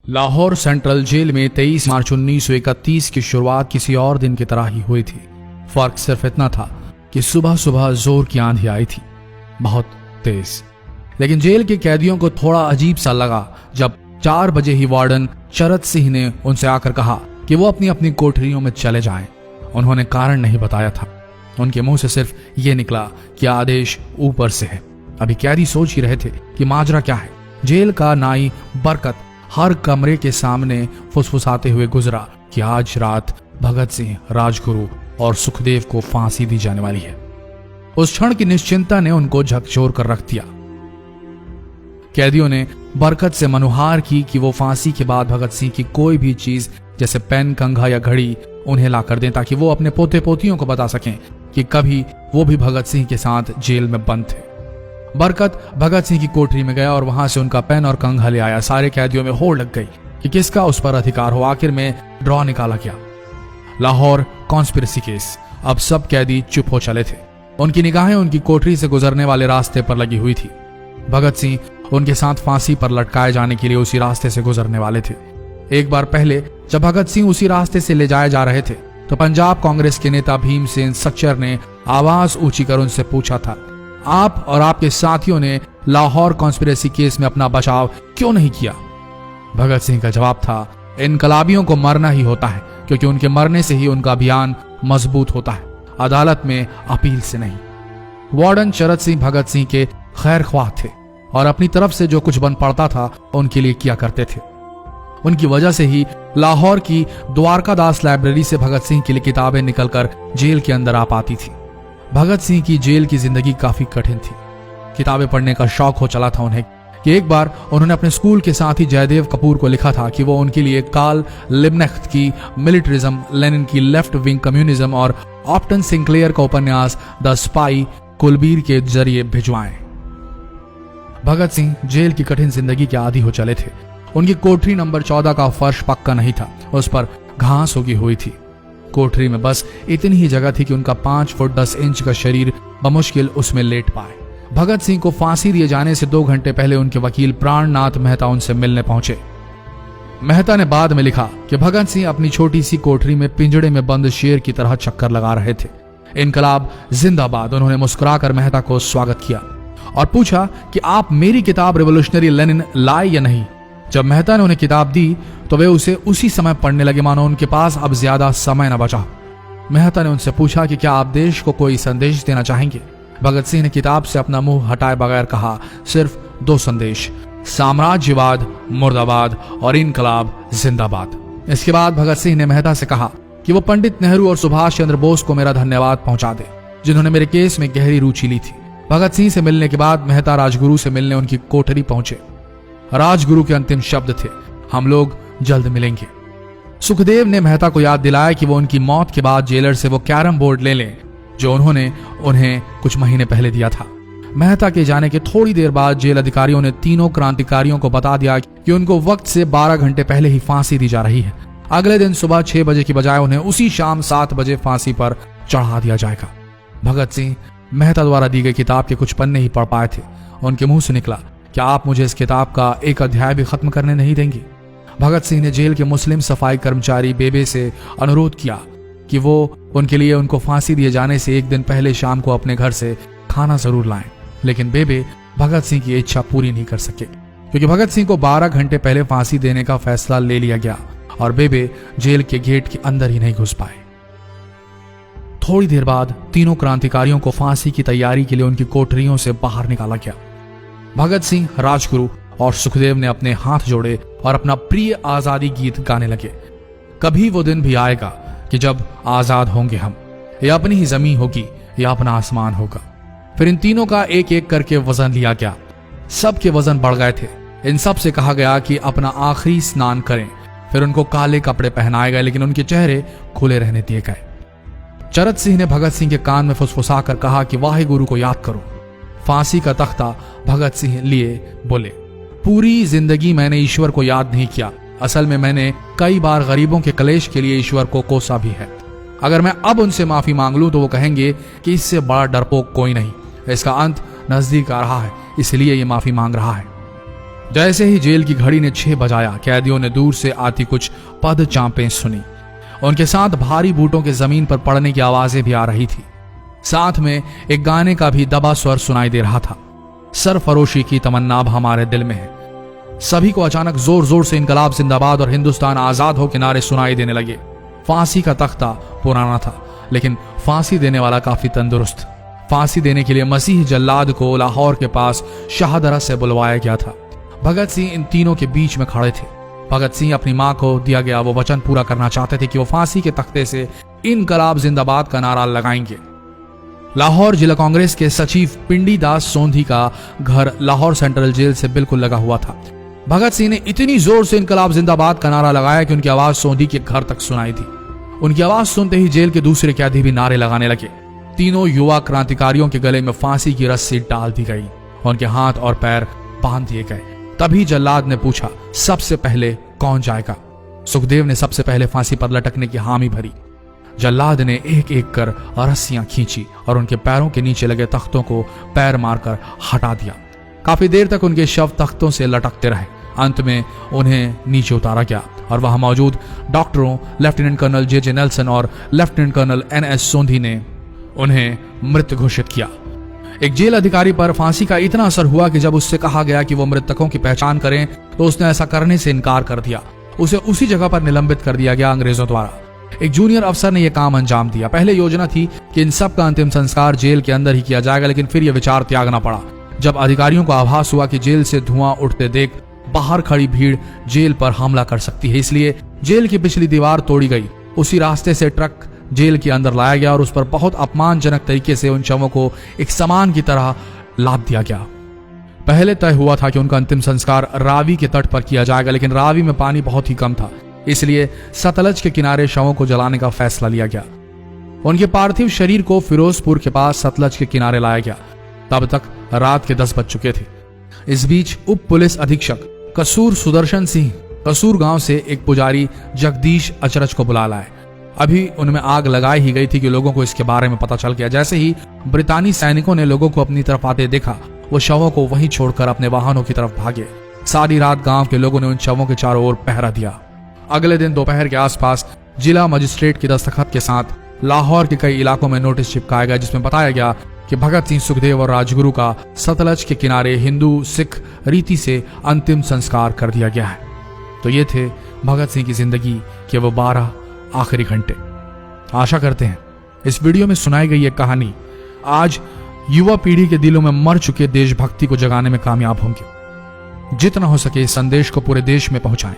Lahore central jail में 23 मार्च 1931 की शुरुआत किसी और दिन की तरह ही हुई थी। फर्क सिर्फ इतना था कि सुबह सुबह जोर की आंधी आई थी, बहुत तेज। लेकिन जेल के कैदियों को थोड़ा अजीब सा लगा जब 4 बजे ही वार्डन चरत सिंह ने उनसे आकर कहा कि वो अपनी अपनी कोठरियों में चले जाएं। उन्होंने कारण नहीं बताया था। उनके मुंह से सिर्फ ये निकला कि आदेश ऊपर से है। अभी कैदी सोच ही रहे थे कि माजरा क्या है। जेल का नाई बरकत हर कमरे के सामने फुसफुसाते हुए गुजरा कि आज रात भगत सिंह, राजगुरु और सुखदेव को फांसी दी जाने वाली है। उस क्षण की निश्चिंता ने उनको झकझोर कर रख दिया। कैदियों ने बरकत से मनुहार की कि वो फांसी के बाद भगत सिंह की कोई भी चीज जैसे पेन, कंघा या घड़ी उन्हें ला कर दें ताकि वो अपने पोते पोतियों को बता सकें कि कभी वो भी भगत सिंह के साथ जेल में बंद थे। बरकत भगत सिंह की कोठरी में गया और वहां से उनका पेन और कंघा ले आया। सारे कैदियों में होड़ लग गई कि किसका उस पर अधिकार हो। आखिर में ड्रॉ निकाला गया, लाहौर कॉन्स्पिरेसी केस। अब सब कैदी चुप हो चले थे। उनकी निगाहें उनकी कोठरी से गुजरने वाले रास्ते पर लगी हुई थी। भगत सिंह उनके साथ फांसी पर लटकाए जाने के लिए उसी रास्ते से गुजरने वाले थे। एक बार पहले जब भगत सिंह उसी रास्ते से ले जाए जा रहे थे तो पंजाब कांग्रेस के नेता भीमसेन सच्चर ने आवाज ऊंची कर उनसे पूछा था, आप और आपके साथियों ने लाहौर कॉन्स्पिरेसी केस में अपना बचाव क्यों नहीं किया? भगत सिंह का जवाब था, इनकलाबियों को मरना ही होता है क्योंकि उनके मरने से ही उनका अभियान मजबूत होता है, अदालत में अपील से नहीं। वार्डन चरत सिंह भगत सिंह के खैर ख्वाह थे और अपनी तरफ से जो कुछ बन पड़ता था उनके लिए किया करते थे। उनकी वजह से ही लाहौर की द्वारकादास लाइब्रेरी से भगत सिंह के लिए किताबें निकलकर जेल के अंदर आ पाती थी। भगत सिंह की जेल की जिंदगी काफी कठिन थी। किताबें पढ़ने का शौक हो चला था उन्हें कि एक बार उन्होंने अपने स्कूल के साथी जयदेव कपूर को लिखा था कि वो उनके लिए कार्ल लिब्कनेख्त की मिलिट्रिज्म, लेनिन की लेफ्ट विंग कम्युनिज्म और ऑप्टन सिंक्लेयर का उपन्यास द स्पाई कुलबीर के जरिए भिजवाएं। भगत सिंह जेल की कठिन जिंदगी के आदी हो चले थे। उनकी कोठरी नंबर 14 का फर्श पक्का नहीं था, उस पर घास उगी हुई थी। कोठरी में बस इतनी ही जगह थी कि उनका 5 फुट 10 इंच का शरीर बमुश्किल उसमें लेट पाए। भगत सिंह को फांसी दिए जाने से 2 घंटे पहले उनके वकील प्राणनाथ मेहता उनसे मिलने पहुंचे। मेहता ने बाद में लिखा कि भगत सिंह अपनी छोटी सी कोठरी में पिंजड़े में बंद शेर की तरह चक्कर लगा रहे थे। इनकलाब जिंदाबाद। उन्होंने मुस्कुराकर मेहता को स्वागत किया और पूछा कि आप मेरी किताब रिवोल्यूशनरी लेनिन लाए या नहीं। जब मेहता ने उन्हें किताब दी तो वे उसे उसी समय पढ़ने लगे मानो उनके पास अब ज्यादा समय न बचा। मेहता ने उनसे पूछा कि क्या आप देश को कोई संदेश देना चाहेंगे। भगत सिंह ने किताब से अपना मुंह हटाए बगैर कहा, सिर्फ 2 संदेश, साम्राज्यवाद मुर्दाबाद और इनकलाब जिंदाबाद। इसके बाद भगत सिंह ने मेहता से कहा कि वो पंडित नेहरू और सुभाष चंद्र बोस को मेरा धन्यवाद पहुंचा दे जिन्होंने मेरे केस में गहरी रुचि ली थी। भगत सिंह से मिलने के बाद मेहता राजगुरु से मिलने उनकी कोठरी पहुंचे। राजगुरु के अंतिम शब्द थे, हम लोग जल्द मिलेंगे। सुखदेव ने मेहता को याद दिलाया कि वो उनकी मौत के बाद जेलर से वो कैरम बोर्ड ले लें जो उन्होंने उन्हें कुछ महीने पहले दिया था। मेहता के जाने के थोड़ी देर बाद जेल अधिकारियों ने तीनों क्रांतिकारियों को बता दिया कि उनको वक्त से 12 घंटे पहले ही फांसी दी जा रही है। अगले दिन सुबह 6 बजे की बजाय उन्हें उसी शाम 7 बजे फांसी पर चढ़ा दिया जाएगा। भगत सिंह मेहता द्वारा दी गई किताब के कुछ पन्ने ही पढ़ पाए थे। उनके मुंह से निकला, क्या आप मुझे इस किताब का एक अध्याय भी खत्म करने नहीं देंगे? भगत सिंह ने जेल के मुस्लिम सफाई कर्मचारी बेबे से अनुरोध किया कि वो उनके लिए उनको फांसी दिए जाने से 1 दिन पहले शाम को अपने घर से खाना जरूर लाएं। लेकिन बेबे भगत सिंह की इच्छा पूरी नहीं कर सके क्योंकि भगत सिंह को 12 घंटे पहले फांसी देने का फैसला ले लिया गया और बेबे जेल के गेट के अंदर ही नहीं घुस पाए। थोड़ी देर बाद तीनों क्रांतिकारियों को फांसी की तैयारी के लिए उनकी कोठरियों से बाहर निकाला गया। भगत सिंह, राजगुरु और सुखदेव ने अपने हाथ जोड़े और अपना प्रिय आजादी गीत गाने लगे। कभी वो दिन भी आएगा कि जब आजाद होंगे हम, या अपनी ही जमीन होगी या अपना आसमान होगा। फिर इन तीनों का एक एक करके वजन लिया गया। सबके वजन बढ़ गए थे। इन सब से कहा गया कि अपना आखिरी स्नान करें। फिर उनको काले कपड़े पहनाए गए लेकिन उनके चेहरे खुले रहने दिए गए। चरत सिंह ने भगत सिंह के कान में फुसफुसा कर कहा कि वाहे गुरु को याद करो। फांसी का तख्ता भगत सिंह लिए बोले, पूरी जिंदगी मैंने ईश्वर को याद नहीं किया। असल में मैंने कई बार गरीबों के कलेश के लिए ईश्वर को कोसा भी है। अगर मैं अब उनसे माफी मांग लूं तो वो कहेंगे कि इससे बड़ा डरपोक कोई नहीं। इसका अंत नजदीक आ रहा है, इसलिए ये माफी मांग रहा है। जैसे ही जेल की घड़ी ने 6 बजाया, कैदियों ने दूर से आती कुछ पद चांपें सुनी। उनके साथ भारी बूटों के जमीन पर पड़ने की आवाजें भी आ रही थी। साथ में एक गाने का भी दबा स्वर सुनाई दे रहा था, सरफरोशी की तमन्ना अब हमारे दिल में है। सभी को अचानक जोर जोर से इनकलाब जिंदाबाद और हिंदुस्तान आजाद हो के नारे सुनाई देने लगे। फांसी का तख्ता पुराना था, लेकिन फांसी देने वाला काफी तंदुरुस्त। फांसी देने के लिए मसीह जल्लाद को लाहौर के पास शाहदरा से बुलवाया गया था। भगत सिंह इन तीनों के बीच में खड़े थे। भगत सिंह अपनी मां को दिया गया वो वचन पूरा करना चाहते थे कि वो फांसी के तख्ते से इनकलाब जिंदाबाद का नारा लगाएंगे। लाहौर जिला कांग्रेस के सचिव पिंडी दास सोंधी का घर लाहौर सेंट्रल जेल से बिल्कुल लगा हुआ था। भगत सिंह ने इतनी जोर से इनकलाब जिंदाबाद का नारा लगाया कि उनकी आवाज सोंधी के घर तक सुनाई दी। उनकी आवाज सुनते ही जेल के दूसरे कैदी भी नारे लगाने लगे। तीनों युवा क्रांतिकारियों के गले में फांसी की रस्सी डाल दी गई, उनके हाथ और पैर बांध दिए गए। तभी जल्लाद ने पूछा, सबसे पहले कौन जाएगा? सुखदेव ने सबसे पहले फांसी पर लटकने की हामी भरी। जल्लाद ने एक एक कर रस्सियां खींची और उनके पैरों के नीचे लगे तख्तों को पैर मारकर हटा दिया। काफी देर तक उनके शव तख्तों से लटकते रहे। अंत में उन्हें नीचे उतारा गया और वहां मौजूद डॉक्टरों लेफ्टिनेंट कर्नल जे नेल्सन और लेफ्टिनेंट कर्नल NS सोंधी ने उन्हें मृत घोषित किया। एक जेल अधिकारी पर फांसी का इतना असर हुआ कि जब उससे कहा गया कि वो मृतकों की पहचान करें तो उसने ऐसा करने से इनकार कर दिया। उसे उसी जगह पर निलंबित कर दिया गया अंग्रेजों द्वारा। एक जूनियर अफसर ने यह काम अंजाम दिया। पहले योजना थी कि इन सब का अंतिम संस्कार जेल के अंदर ही किया जाएगा, लेकिन फिर यह विचार त्यागना पड़ा जब अधिकारियों को आभास हुआ कि जेल से धुआं उठते देख बाहर खड़ी भीड़ जेल पर हमला कर सकती है। इसलिए जेल की पिछली दीवार तोड़ी गई। उसी रास्ते से ट्रक जेल के अंदर लाया गया और उस पर बहुत अपमानजनक तरीके से उन शवों को एक सामान की तरह लाद दिया गया। पहले तय हुआ था कि उनका अंतिम संस्कार रावी के तट पर किया जाएगा, लेकिन रावी में पानी बहुत ही कम था, इसलिए सतलज के किनारे शवों को जलाने का फैसला लिया गया। उनके पार्थिव शरीर को फिरोजपुर के पास सतलज के किनारे लाया गया। तब तक रात के 10 बज चुके थे। इस बीच उप पुलिस अधीक्षक कसूर सुदर्शन सिंह कसूर गांव से एक पुजारी जगदीश अचरज को बुला लाए। अभी उनमें आग लगाई ही गई थी कि लोगों को इसके बारे में पता चल गया। जैसे ही ब्रितानी सैनिकों ने लोगों को अपनी तरफ आते देखा, वो शवों को वहीं छोड़कर अपने वाहनों की तरफ भागे। सारी रात गांव के लोगों ने उन शवों के चारों ओर पहरा दिया। अगले दिन दोपहर के आसपास जिला मजिस्ट्रेट की दस्तखत के साथ लाहौर के कई इलाकों में नोटिस चिपकाया गया, जिसमें बताया गया कि भगत सिंह, सुखदेव और राजगुरु का सतलज के किनारे हिंदू सिख रीति से अंतिम संस्कार कर दिया गया है। तो ये थे भगत सिंह की जिंदगी के वो 12 आखिरी घंटे। आशा करते हैं इस वीडियो में सुनाई गई ये कहानी आज युवा पीढ़ी के दिलों में मर चुके देशभक्ति को जगाने में कामयाब होंगे। जितना हो सके इस संदेश को पूरे देश में पहुंचाएं।